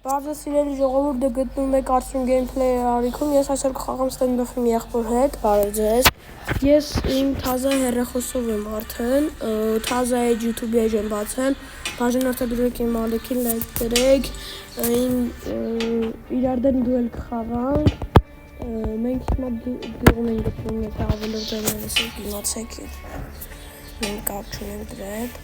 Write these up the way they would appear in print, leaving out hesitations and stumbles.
Բարձր սիրելի ժողովուրդը գտնում եք Artsroom Gameplay-ի արիքում, ես այսօր կխաղամ stand-off-ի մի եղբոր հետ, բարև ձեզ։ Ես իմ թազա հեռախոսով եմ արդեն, թազա էջ YouTube-ի էջ եմ բացել, բաժին արտադրեք իմ ալիքին լայք դրեք, իրար դեմ դուել կխաղանք, մենք հիմա գյուղում ենք գտնում եք ավելով ձայներս ենք լացեք, մենք կապ չունենք դրա հետ։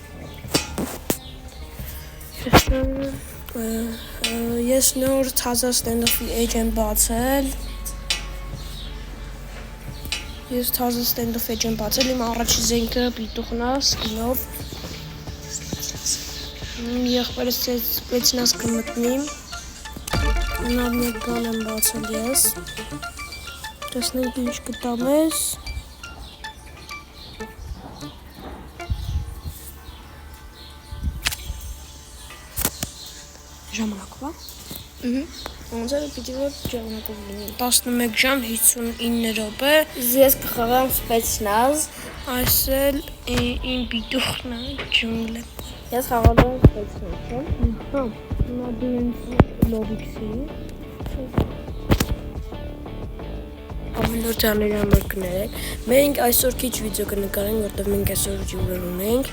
Ես նոր թազա stand-off-ի էջ եմ բացել, իմ առաջի զենքը պիտուխն է, սկինով, եղբերս սպեցնաս կմտնիմ, նավ մեկ բան եմ բացել ես, տեսնենք ինչ կտամ ես, ժամանակով է, անձերը պիտի որ ժամանակով լինի, 11 ժամ 59 րոպե, ես կխաղամ սպեցնազ, այս էլ իմ պիտուխն է, ջունգլը, ես խաղալու եմ սպեցնազ, հիմա դու ինձ լոբիքսի, ավելորդ աների համար կներեք, մենք այսօր քիչ վիդեո կնկարենք, որտև մենք այսօր ջուրեր ունենք,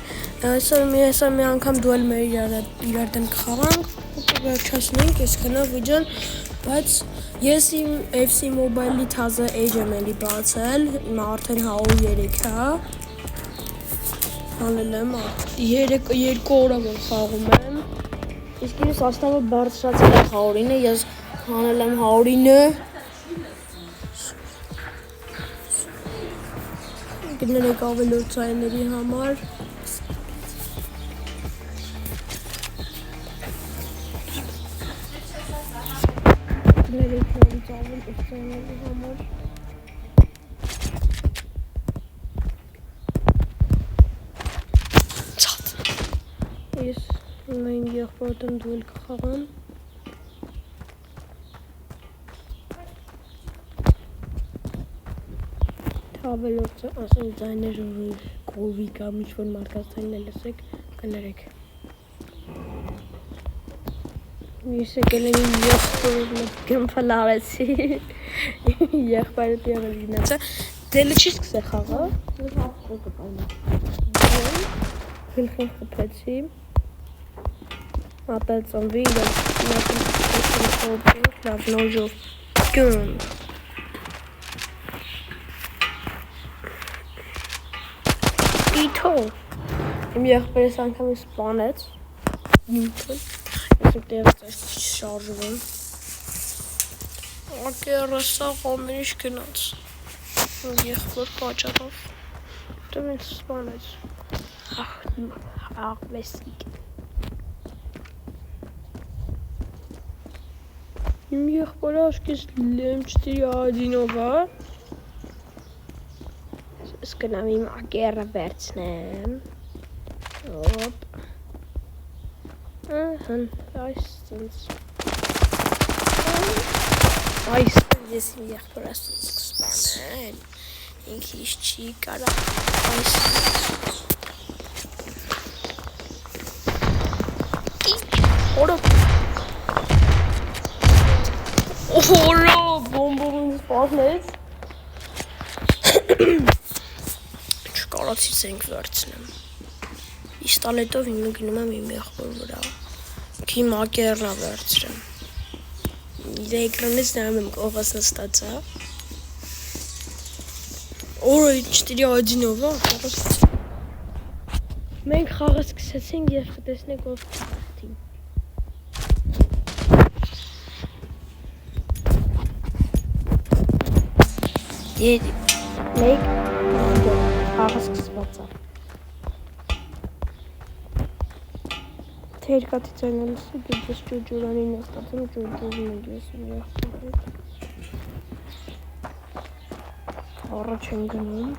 այսօր մի անգամ դուել մեր իրար դեմ կխաղանք, վերջացնենք այս քնով վիդեոն, բայց ես իմ FC Mobile-ի թազա էջ եմ էլի բացել, հիմա արդեն 103 է, հանել եմ, 2 օրով եմ խաղում եմ, իսկ իմ սաստավը բարձրացել է 109, ես հանել եմ 109, գներեք ավելորդ ձայների համար, ես նայն եղբորդ եմ դուել կխաղամ, ավելորդ ասենք ձայներ կովի կամ ինչ-որ մարդկաց ձայներ լսեք, կներեք։ Ես եկել եմ իմ եղբորով մեկ գմփլ արեցի, եղբայրդ եղել գնացա, դելը չի սկսե խաղա, գլխին խպեցի, ապել ծնվի, լավ նոժով, գում, իթո, իմ եղբերս անգամ սպանեց, նյութն, ես ուտեղից այս քիչ շարժվում, ակերսաղ ամենիշ գնաց, եղբոր պաճարով, դեմ ինձ սպանեց, աղվեսիկ, իմ եղբորը աշկես լեմ4-1-ով է, ես գնամ իմ ակերը վերցնեմ, ոպ, այս ծնց, ես իմ եղբոր ասենց կսպանեն, ինք իս չի կարա, այս օրո, բոմբովին սպանեց, չկարացի զենք վերցնեմ, իստալետով հիմը գնում եմ իմ եղբոր վրա, իմ ակերնա վերցրեմ, իր էկրանից նայում եմ կողս նստած է, օրը 4-1-ով է, մենք խաղը սկսեցինք և կտեսնեք ով կխաղթին, մեկ խաղը սկսված է, թե երկատի ծայնելս է, գետես ճուրջուրանին աստացում ճուրջուրին ենք ես իմ եղբոր հետ, առաջ են գնում,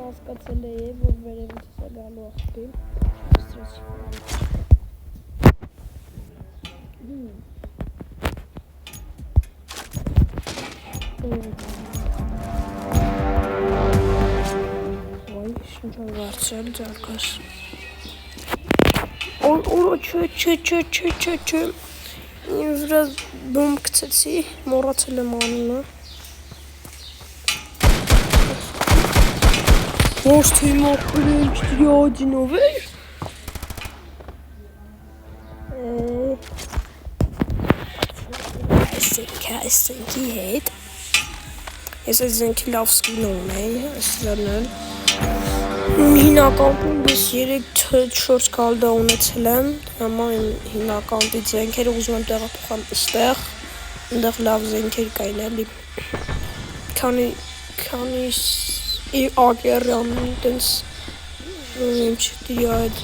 հասկացել է և, որ վերևից է գալու աղբին, ստրեսի Ay, şimdi varsa arkadaş. Çö. Biraz bomb kıtası. Morat elemanına. Boş tüyme okuyun. Çıtıyor novel. Ist die Jetzt ist ein Kill aufs Kino, ne? Ist dann հիմնական ես 3 4 կալդա ունեցել եմ, հիմա հիմնական զենքերը ուզում եմ տեղափոխեմ այստեղ, այնտեղ լավ զենքեր կային էլի, քանի ակերյան տենց իմ չտիրի այդ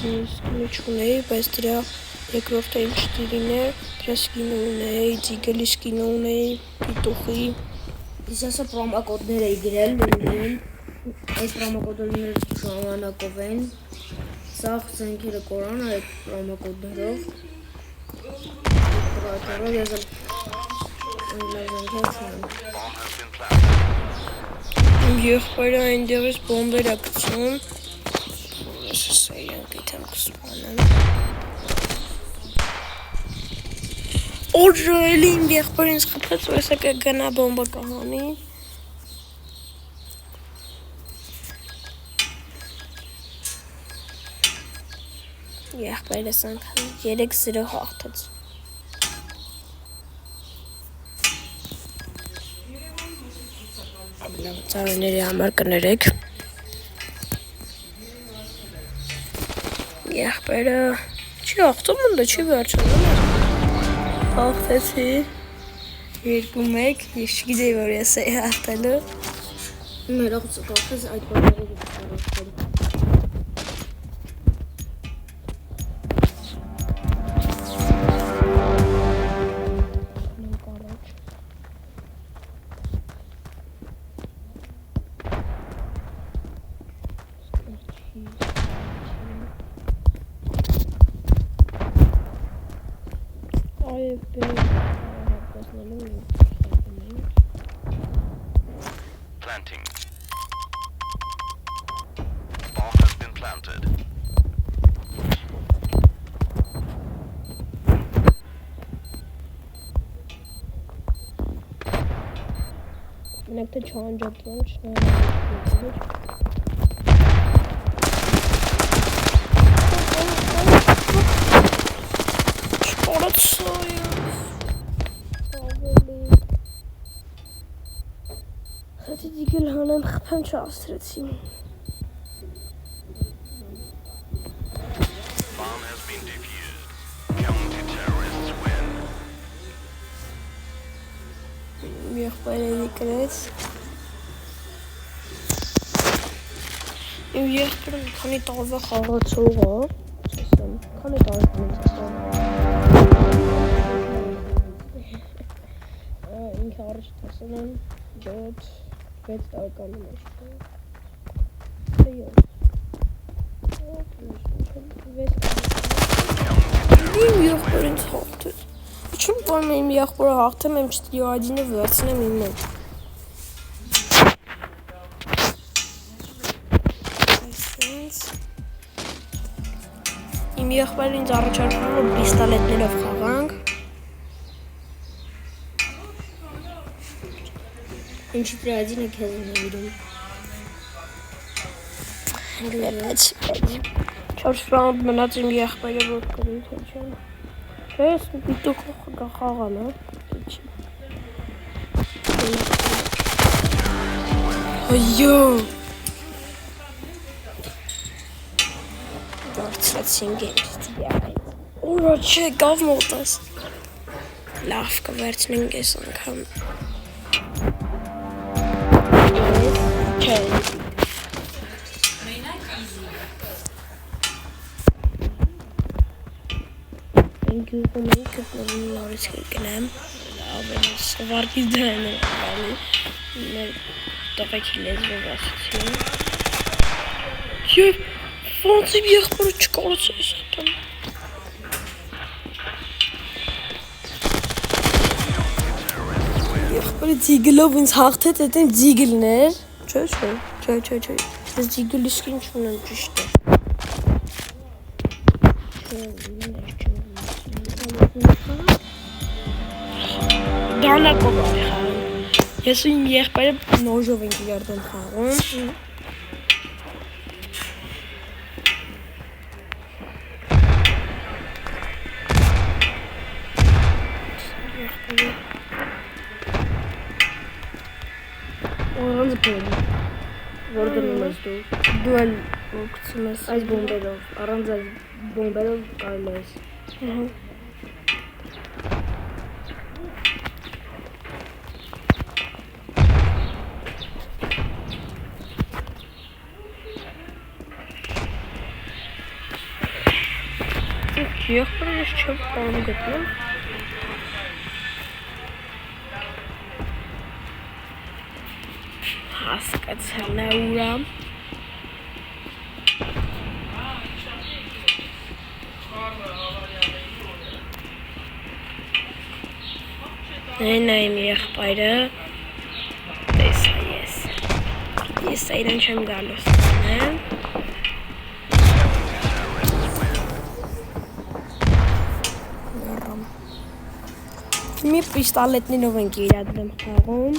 չունեի, բայց դրա երկրորդը իմ չտիրին է, դրա սկինը ունեի, ձիգելի սկինը ունեի, պիտուխի, Ես ասա պրոմոկոդներ էի գրել լինին, այդ պրոմոկոդները ժամանակով են, սաղ զենքերը կորան այդ պրոմոկոդներով, ես զենքեր չունեմ։ Իմ եղբայրը այնտեղից բոմբեր է գցում, ես սա իրանք իթեմ կսպանեմ։ Օջը էլի իմ եղբայրը ինձ խփեց, որ հեսա կգնա բոմբը կհանի։ Եղբայրս անգամ 3-0 հաղթեց։ Ծառայների համար կներեք։ Եղբայրը չի հաղթում, ընդը չի վերջանում։ Հաղթեցի 2-1, ես չգիտեի, որ ես էի հաղթելու։ Մեր աղցը կաղթեց այդ բանները հաղթել։ Planting. Bomb has been planted. Connect the charge up launch. دیگه هانم خپم چه آسترتیم Bomb has been defused. Counter-terrorists win. եղբայրը դիկրեց իմ եղբայրը մի քանի տարվա խաղացող է քանի տարվա ինքը առաջ տեսել եմ 6 տարեկանում էր իմ եղբայրը ինձ հաղթեց Չում որ իմ եղբորը հաղթեմ, իմ չտիոադինը վերցնեմ իմ մոտ։ Իմ եղբայրը ինձ առաջարկում որ պիստոլետներով խաղանք։ Ինչ տիոադինը քեզ է նվիրում։ Լեպեց։ 4 ռաունդ մնաց իմ եղբայրը որ կրի թե չեմ։ Ես պիտուկ խաղան, Այո։ Դարձրեցին գեյմստի այդ։ Ուրա չէ, գավ մոտս։ Լավ կվերցնենք ես անգամ։ Չէ։ Գյուղում էի գտնվում նորից կգնեմ, ավելի սվարկի դրան է բանի, մեր տղեքի լեզվով ասացին։ Եվ ոնց իմ եղբորը չկարեց այս հատան։ Որի ձիգլով ինձ հաղթեց, այդ իմ ձիգլն էր։ Չէ։ Ես ձիգլ իսկ ինչ ունեմ ճիշտ է։ Դանակով եմ խաղում։ Ես ու իմ եղբայրը նոժով ենք իրար դեմ խաղում։ Առանց բոմբ։ Որ դնում ես դու։ Դու էլ օգտվում ես Այս բոմբերով, առանց այս բոմբերով կարելի ես։ Եղբայրը ես չեմ կարող գտնել։ Հասկացա, նա ուրա։ Նա իմ եղբայրը, տեսա ես այրան չեմ գալուս տանեմ։ Մի պիստոլետներով ենք իրար դեմ խաղում։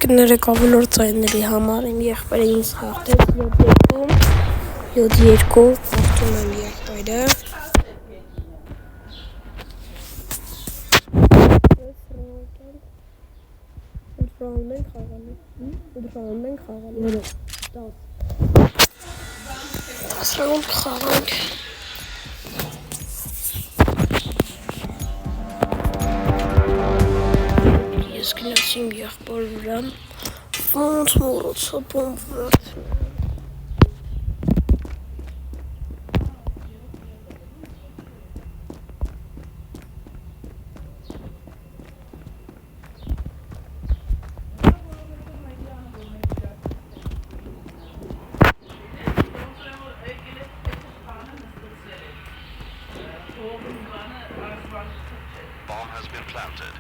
Կներեք ավելորդ ծայնների համար իմ եղբայրը ինձ հաղթեց 7-2 հաղթում եմ եղբայրը Ուդրաունդն ենք խաղալու 10 ռաունդ խաղանք Ես գնացի իմ եղբայրի վրա ոնց մոռացա բոմբ վերցնել Bomb has been planted.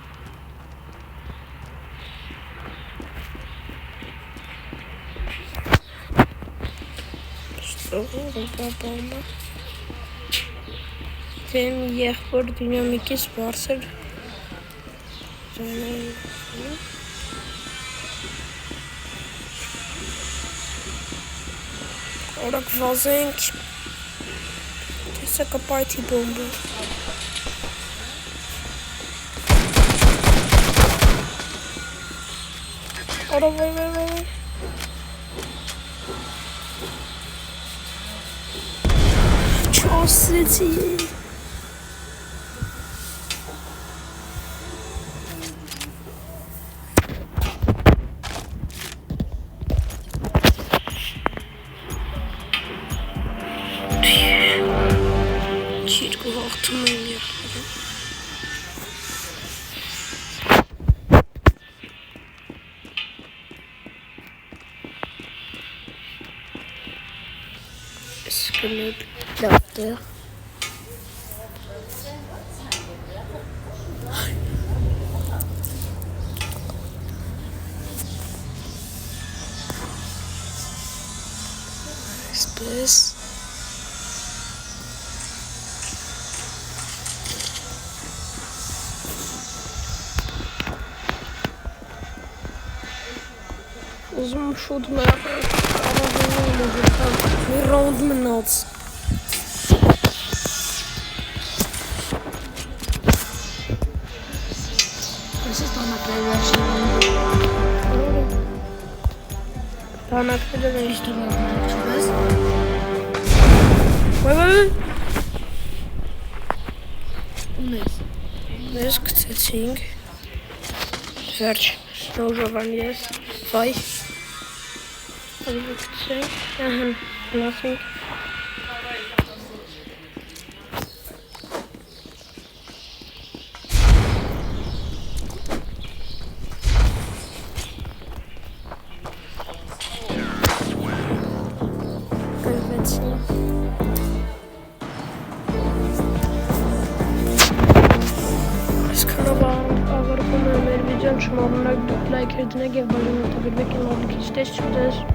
Bomba. Tem եղբոր դինամիկից բարձր Օրակ վազենք Տեսա կպայթի բոմբը Արա վայ Չասեցի Չիրկու հաղթում եմ եղբայրը Սկնետ դավտեղ Այսպես Ուզում շուտ մերախել Մի ռաունդ մնաց Այսպես բանակները վերջին Բանակները վերջ բանակները չպես։ Վայ Ունես։ Մեզ գցեցինք Վերջ նոժովան ես Վայ Գցենք Nothing Այսքանով ավարտում եմ մեր վիդեոն, շնորհակալ դուք լայք դնեք եւ բաժանորդագրվեք իմ ալիքից տեսչուտես